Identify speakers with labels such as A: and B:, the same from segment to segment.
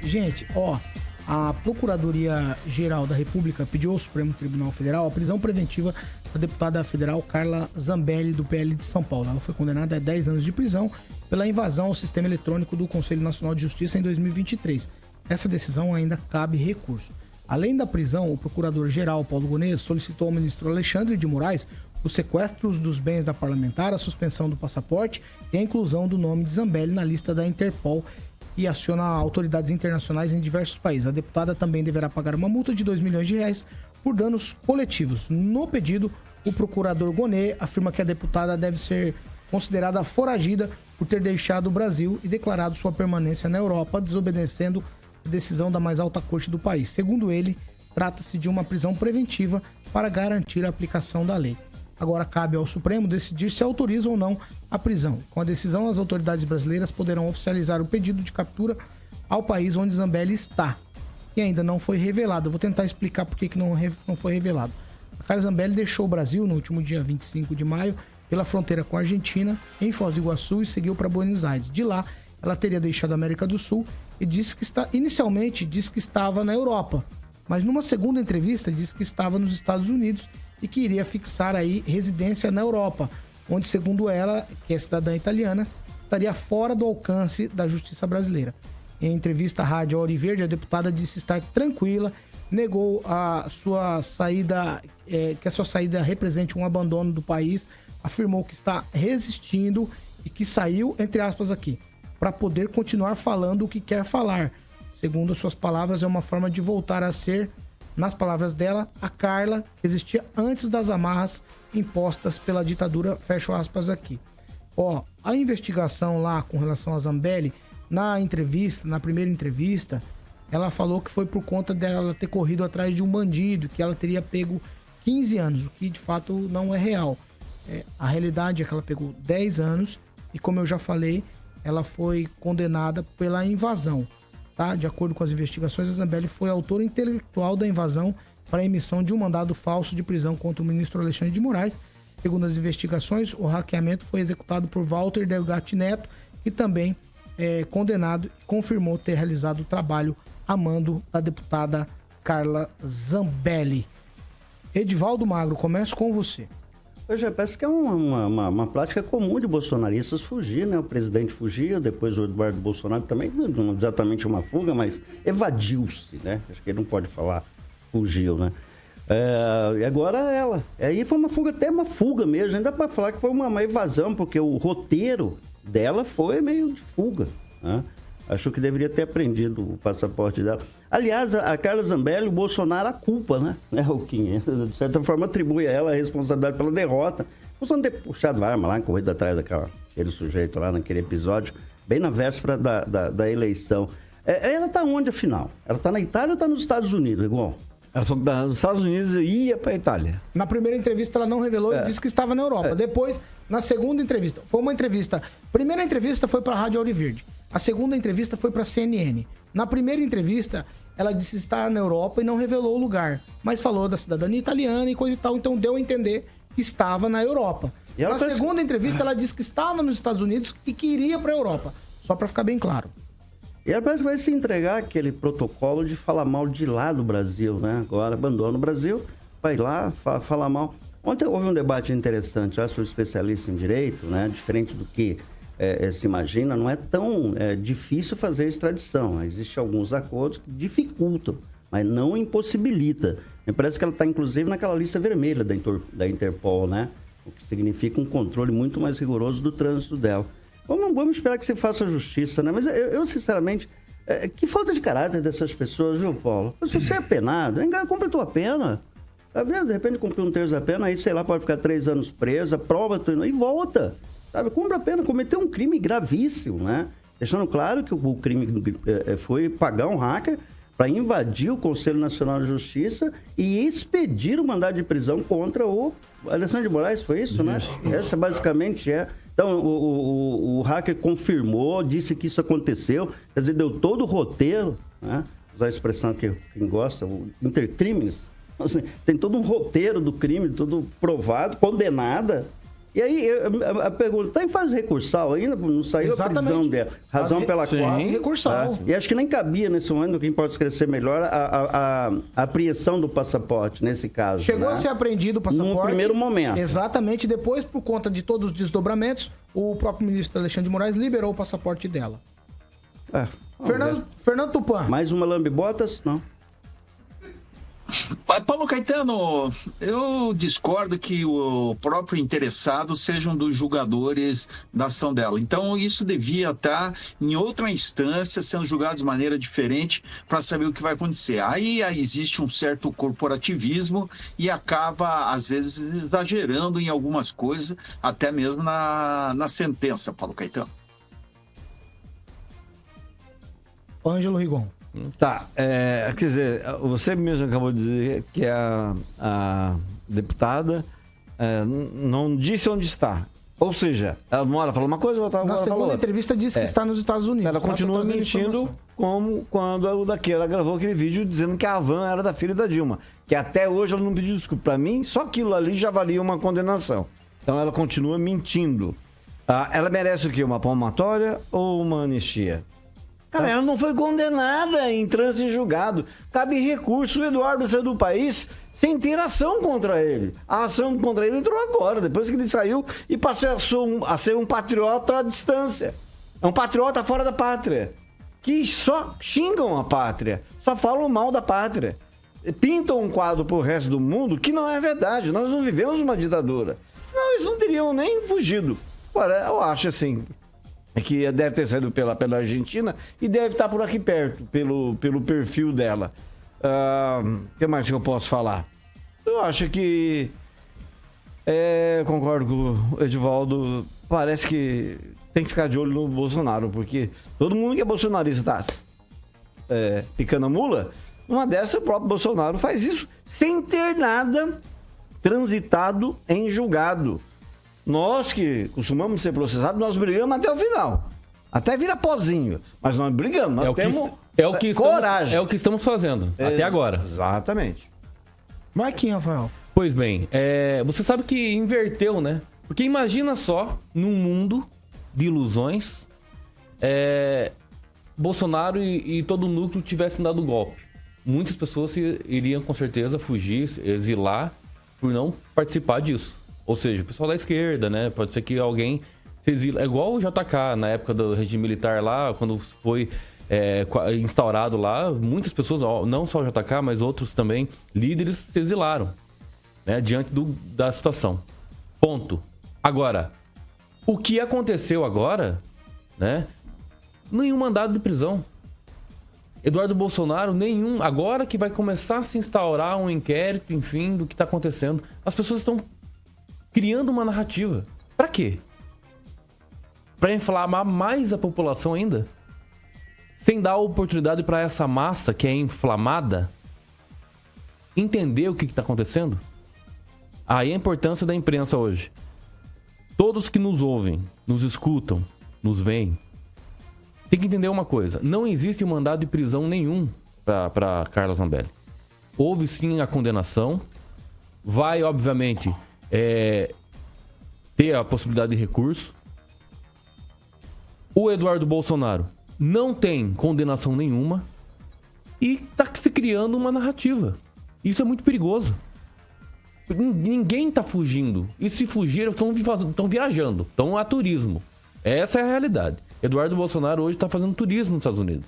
A: Gente, a Procuradoria-Geral da República pediu ao Supremo Tribunal Federal a prisão preventiva da deputada federal Carla Zambelli, do PL de São Paulo. Ela foi condenada a 10 anos de prisão pela invasão ao sistema eletrônico do Conselho Nacional de Justiça em 2023. Essa decisão ainda cabe recurso. Além da prisão, o procurador-geral Paulo Gonet solicitou ao ministro Alexandre de Moraes os sequestros dos bens da parlamentar, a suspensão do passaporte e a inclusão do nome de Zambelli na lista da Interpol, e aciona autoridades internacionais em diversos países. A deputada também deverá pagar uma multa de R$2 milhões por danos coletivos. No pedido, o procurador Gonet afirma que a deputada deve ser considerada foragida por ter deixado o Brasil e declarado sua permanência na Europa, desobedecendo a decisão da mais alta corte do país. Segundo ele, trata-se de uma prisão preventiva para garantir a aplicação da lei. Agora cabe ao Supremo decidir se autoriza ou não a prisão. Com a decisão, as autoridades brasileiras poderão oficializar o pedido de captura ao país onde Zambelli está, que ainda não foi revelado. Eu vou tentar explicar por que não foi revelado. A Carla Zambelli deixou o Brasil no último dia 25 de maio pela fronteira com a Argentina, em Foz do Iguaçu, e seguiu para Buenos Aires. De lá, ela teria deixado a América do Sul e inicialmente disse que estava na Europa, mas numa segunda entrevista disse que estava nos Estados Unidos e que iria fixar aí residência na Europa, onde, segundo ela, que é cidadã italiana, estaria fora do alcance da justiça brasileira. Em entrevista à Rádio Ouro Verde, a deputada disse estar tranquila, negou a sua saída, que a sua saída represente um abandono do país, afirmou que está resistindo e que saiu, entre aspas aqui, para poder continuar falando o que quer falar. Segundo as suas palavras, é uma forma de voltar a ser, nas palavras dela, a Carla que existia antes das amarras impostas pela ditadura, fecho aspas aqui. A investigação lá com relação a Zambelli, na primeira entrevista, ela falou que foi por conta dela ter corrido atrás de um bandido, que ela teria pego 15 anos, o que de fato não é real. A realidade é que ela pegou 10 anos e, como eu já falei, ela foi condenada pela invasão. Tá? De acordo com as investigações, a Zambelli foi autora intelectual da invasão para a emissão de um mandado falso de prisão contra o ministro Alexandre de Moraes. Segundo as investigações, o hackeamento foi executado por Walter Delgatti Neto, que também é condenado e confirmou ter realizado o trabalho a mando da deputada Carla Zambelli. Edivaldo Magro, começo com você.
B: Já parece que é uma prática comum de bolsonaristas fugir, né? O presidente fugiu, depois o Eduardo Bolsonaro também, não exatamente uma fuga, mas evadiu-se, né? Acho que ele não pode falar fugiu, né? E agora ela. Aí foi uma fuga, até uma fuga mesmo, ainda para falar que foi uma evasão, porque o roteiro dela foi meio de fuga, né? Acho que deveria ter aprendido o passaporte dela. Aliás, a Carla Zambelli, o Bolsonaro, a culpa, né? O Kim, de certa forma, atribui a ela a responsabilidade pela derrota. O Bolsonaro ter puxado a arma lá, corrido atrás daquele sujeito lá naquele episódio, bem na véspera da eleição. Ela tá onde, afinal? Ela tá na Itália ou tá nos Estados Unidos, igual?
C: Ela falou que nos Estados Unidos ia para a Itália.
A: Na primeira entrevista ela não revelou e disse que estava na Europa. Depois, na segunda entrevista, foi uma entrevista. A primeira entrevista foi para a Rádio Ouro Verde. A segunda entrevista foi para a CNN. Na primeira entrevista, ela disse estar na Europa e não revelou o lugar, mas falou da cidadania italiana e coisa e tal, então deu a entender que estava na Europa. Na segunda entrevista, ela disse que estava nos Estados Unidos e que iria para a Europa, só para ficar bem claro.
B: E ela parece que vai se entregar aquele protocolo de falar mal de lá do Brasil, né? Agora abandona o Brasil, vai lá, fala mal. Ontem houve um debate interessante, já sou especialista em direito, né? Diferente do que se imagina, não é tão difícil fazer extradição. Existem alguns acordos que dificultam, mas não impossibilita. Me parece que ela está, inclusive, naquela lista vermelha da Interpol, né? O que significa um controle muito mais rigoroso do trânsito dela. Vamos esperar que se faça justiça, né? Mas eu sinceramente, que falta de caráter dessas pessoas, viu, Paulo? Se você é penado, cumpre a tua pena. De repente cumpriu um terço da pena, aí, sei lá, pode ficar 3 anos presa, prova e volta. Sabe, cumpre a pena, cometeu um crime gravíssimo, né? Deixando claro que o crime foi pagar um hacker para invadir o Conselho Nacional de Justiça e expedir o mandado de prisão contra o Alexandre de Moraes, foi isso, né? Essa basicamente é. Então, o hacker confirmou, disse que isso aconteceu, quer dizer, deu todo o roteiro, né? Usar a expressão que quem gosta, o intercrimes, assim, tem todo um roteiro do crime, tudo provado, condenada, E aí, a pergunta, está em fase recursal ainda? Não saiu
A: Exatamente.
B: a prisão dela. Razão pela qual...
A: recursal.
B: E acho que nem cabia nesse momento, quem pode esclarecer melhor, a apreensão do passaporte, nesse caso.
A: Chegou
B: né?
A: a ser apreendido o passaporte.
B: No primeiro momento.
A: Exatamente. Depois, por conta de todos os desdobramentos, o próprio ministro Alexandre de Moraes liberou o passaporte dela. Fernando Tupan.
B: Mais uma lambe-botas? Não.
D: Paulo Caetano, eu discordo que o próprio interessado seja um dos julgadores da ação dela. Então, isso devia estar em outra instância, sendo julgado de maneira diferente para saber o que vai acontecer. Aí existe um certo corporativismo e acaba, às vezes, exagerando em algumas coisas, até mesmo na sentença, Paulo Caetano.
A: Ângelo Rigon.
C: Tá, quer dizer, você mesmo acabou de dizer que a deputada não disse onde está. Ou seja, ela uma hora falou uma coisa, outra hora falou outra.
A: Na segunda entrevista disse que está nos Estados Unidos.
C: Ela continua mentindo como quando ela gravou aquele vídeo dizendo que a van era da filha da Dilma. Que até hoje ela não pediu desculpa. Para mim, só aquilo ali já valia uma condenação. Então ela continua mentindo. Ela merece o quê? Uma palmatória ou uma anistia? Cara, ela não foi condenada em trânsito em julgado. Cabe recurso. O Eduardo saiu do país sem ter ação contra ele. A ação contra ele entrou agora, depois que ele saiu e passou a ser um patriota à distância. É um patriota fora da pátria. Que só xingam a pátria, só falam mal da pátria. Pintam um quadro pro resto do mundo que não é verdade. Nós não vivemos uma ditadura. Senão eles não teriam nem fugido. Agora, eu acho assim... que deve ter saído pela Argentina e deve estar por aqui perto, pelo perfil dela. O que mais que eu posso falar? Eu acho que... concordo com o Edivaldo. Parece que tem que ficar de olho no Bolsonaro, porque todo mundo que é bolsonarista tá picando a mula. Uma dessas, o próprio Bolsonaro faz isso sem ter nada transitado em julgado. Nós que costumamos ser processados, nós brigamos até o final. Até vira pozinho. Mas nós brigamos, nós temos coragem.
E: É o que estamos fazendo, até agora.
C: Exatamente.
A: Marquinhos, Rafael.
E: Pois bem, você sabe que inverteu, né? Porque imagina só, num mundo de ilusões, Bolsonaro e todo o núcleo tivessem dado golpe. Muitas pessoas iriam com certeza fugir, exilar, por não participar disso. Ou seja, o pessoal da esquerda, né? Pode ser que alguém se exila. É igual o JK, na época do regime militar lá, quando foi instaurado lá, muitas pessoas, não só o JK, mas outros também, líderes, se exilaram, né? Diante da situação. Ponto. Agora, o que aconteceu agora, né? Nenhum mandado de prisão. Eduardo Bolsonaro, nenhum. Agora que vai começar a se instaurar um inquérito, enfim, do que está acontecendo. As pessoas estão criando uma narrativa. Pra quê? Pra inflamar mais a população ainda? Sem dar oportunidade pra essa massa que é inflamada entender o que tá acontecendo? Aí a importância da imprensa hoje. Todos que nos ouvem, nos escutam, nos veem, tem que entender uma coisa. Não existe mandado de prisão nenhum pra Carla Zambelli. Houve sim a condenação. Vai, obviamente... ter a possibilidade de recurso. O Eduardo Bolsonaro não tem condenação nenhuma e tá se criando uma narrativa. Isso é muito perigoso. Ninguém tá fugindo. E se fugir, estão viajando, estão a turismo. Essa é a realidade. Eduardo Bolsonaro hoje tá fazendo turismo nos Estados Unidos,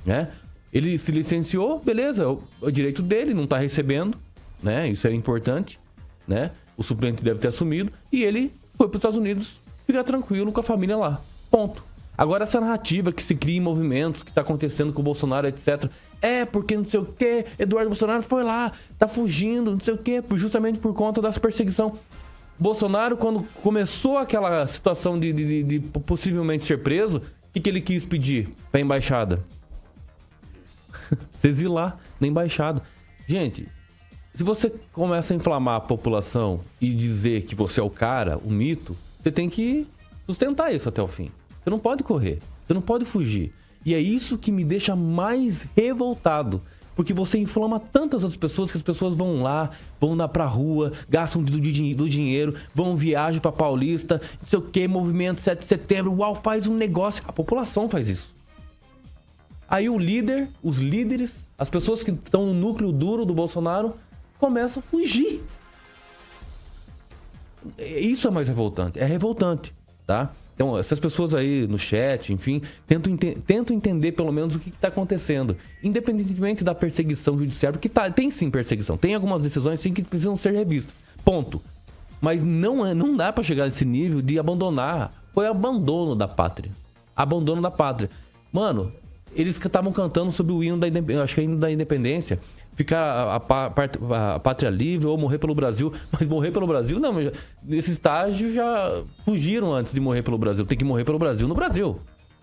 E: né? Ele se licenciou, beleza, é o direito dele, não tá recebendo, né? Isso é importante, né? O suplente deve ter assumido. E ele foi para os Estados Unidos ficar tranquilo com a família lá. Ponto. Agora essa narrativa que se cria em movimentos, que está acontecendo com o Bolsonaro, etc. Porque não sei o quê. Eduardo Bolsonaro foi lá, tá fugindo, não sei o quê. Justamente por conta dessa perseguição. Bolsonaro, quando começou aquela situação de possivelmente ser preso, o que ele quis pedir para a embaixada? Se exilar na embaixada. Gente... Se você começa a inflamar a população e dizer que você é o cara, o mito, você tem que sustentar isso até o fim. Você não pode correr, você não pode fugir. E é isso que me deixa mais revoltado. Porque você inflama tantas outras pessoas que as pessoas vão lá, vão dar pra rua, gastam do dinheiro, vão viajar pra Paulista, não sei o que, movimento 7 de setembro, uau, faz um negócio. A população faz isso. Aí o líder, os líderes, as pessoas que estão no núcleo duro do Bolsonaro começam a fugir. Isso é mais revoltante. É revoltante, tá? Então, essas pessoas aí no chat, enfim, tentam entender pelo menos o que está acontecendo. Independentemente da perseguição judicial, porque tem sim perseguição. Tem algumas decisões sim que precisam ser revistas. Ponto. Mas não dá para chegar nesse nível de abandonar. Foi abandono da pátria. Abandono da pátria. Mano, eles estavam cantando sobre o hino da independência. Ficar a pátria livre ou morrer pelo Brasil. Mas morrer pelo Brasil, não. Nesse estágio já fugiram antes de morrer pelo Brasil. Tem que morrer pelo Brasil no Brasil.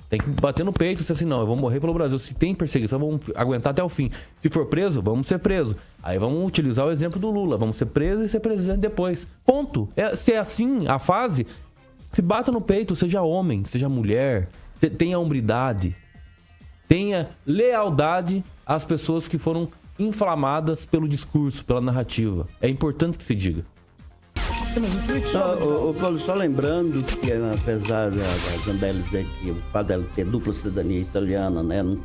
E: Tem que bater no peito e dizer assim, não, eu vou morrer pelo Brasil. Se tem perseguição, vamos aguentar até o fim. Se for preso, vamos ser presos. Aí vamos utilizar o exemplo do Lula. Vamos ser presos e ser presidente depois. Ponto. Se é assim a fase, se bata no peito, seja homem, seja mulher, tenha hombridade, tenha lealdade às pessoas que foram inflamadas pelo discurso, pela narrativa. É importante que se diga.
B: Paulo, só lembrando que apesar da Zambelli dizer que o fato dela ter dupla cidadania italiana, né, não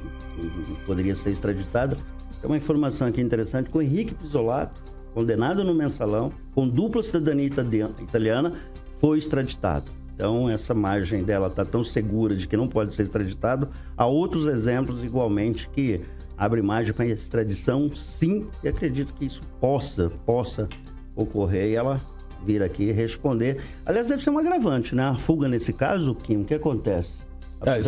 B: poderia ser extraditada, tem uma informação aqui interessante que o Henrique Pisolato, condenado no Mensalão, com dupla cidadania italiana, foi extraditado. Então, essa margem dela está tão segura de que não pode ser extraditado. Há outros exemplos, igualmente, que abrem margem para extradição, sim, e acredito que isso possa ocorrer e ela vir aqui responder. Aliás, deve ser um agravante, né? A fuga nesse caso, Kim, o que acontece?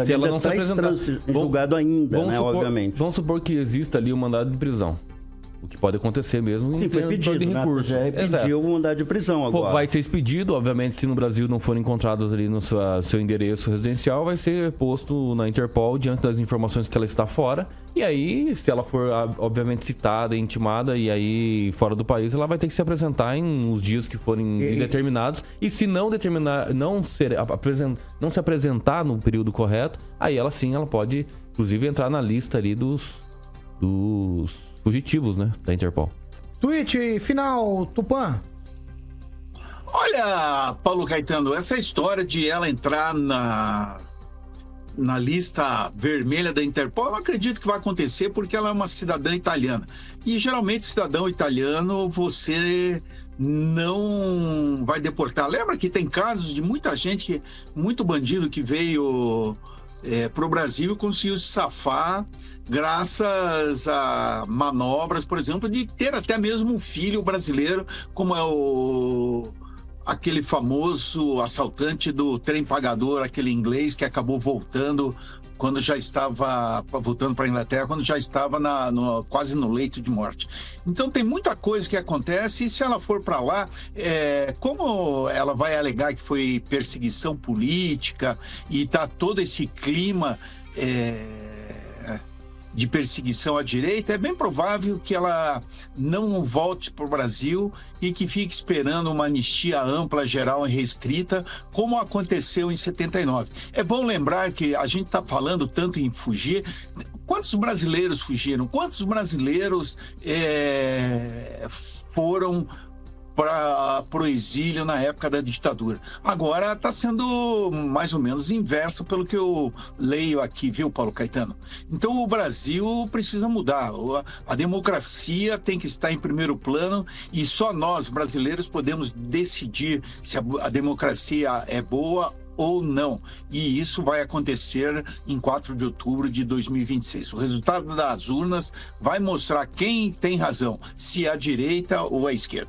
E: Se ela não se apresentar...
B: julgado ainda, né, obviamente.
E: Vamos supor que exista ali um mandado de prisão. O que pode acontecer mesmo.
B: Sim, foi pedido,
E: de recurso.
B: Já pediu o mandado de prisão agora.
E: Vai ser expedido, obviamente, se no Brasil não forem encontrados ali no seu endereço residencial, vai ser posto na Interpol diante das informações que ela está fora. E aí, se ela for, obviamente, citada, intimada, e aí fora do país, ela vai ter que se apresentar em os dias que forem determinados. E se não determinar, não se apresentar no período correto, aí ela sim, ela pode, inclusive, entrar na lista ali dos fugitivos, né, da Interpol.
A: Tweet final, Tupã.
D: Olha, Paulo Caetano, essa história de ela entrar na lista vermelha da Interpol, eu acredito que vai acontecer porque ela é uma cidadã italiana. E geralmente cidadão italiano você não vai deportar. Lembra que tem casos de muita gente, muito bandido que veio para o Brasil e conseguiu se safar graças a manobras, por exemplo, de ter até mesmo um filho brasileiro, como é aquele famoso assaltante do trem pagador, aquele inglês que acabou voltando quando já estava voltando para a Inglaterra, quando já estava quase no leito de morte. Então tem muita coisa que acontece e se ela for para lá, como ela vai alegar que foi perseguição política e tá todo esse clima de perseguição à direita, é bem provável que ela não volte para o Brasil e que fique esperando uma anistia ampla, geral e restrita, como aconteceu em 79. É bom lembrar que a gente está falando tanto em fugir. Quantos brasileiros fugiram? Quantos brasileiros foram para o exílio na época da ditadura? Agora está sendo mais ou menos inverso pelo que eu leio aqui, viu, Paulo Caetano? Então o Brasil precisa mudar. A democracia tem que estar em primeiro plano e só nós, brasileiros, podemos decidir se a democracia é boa ou não. E isso vai acontecer em 4 de outubro de 2026. O resultado das urnas vai mostrar quem tem razão, se é a direita ou a esquerda.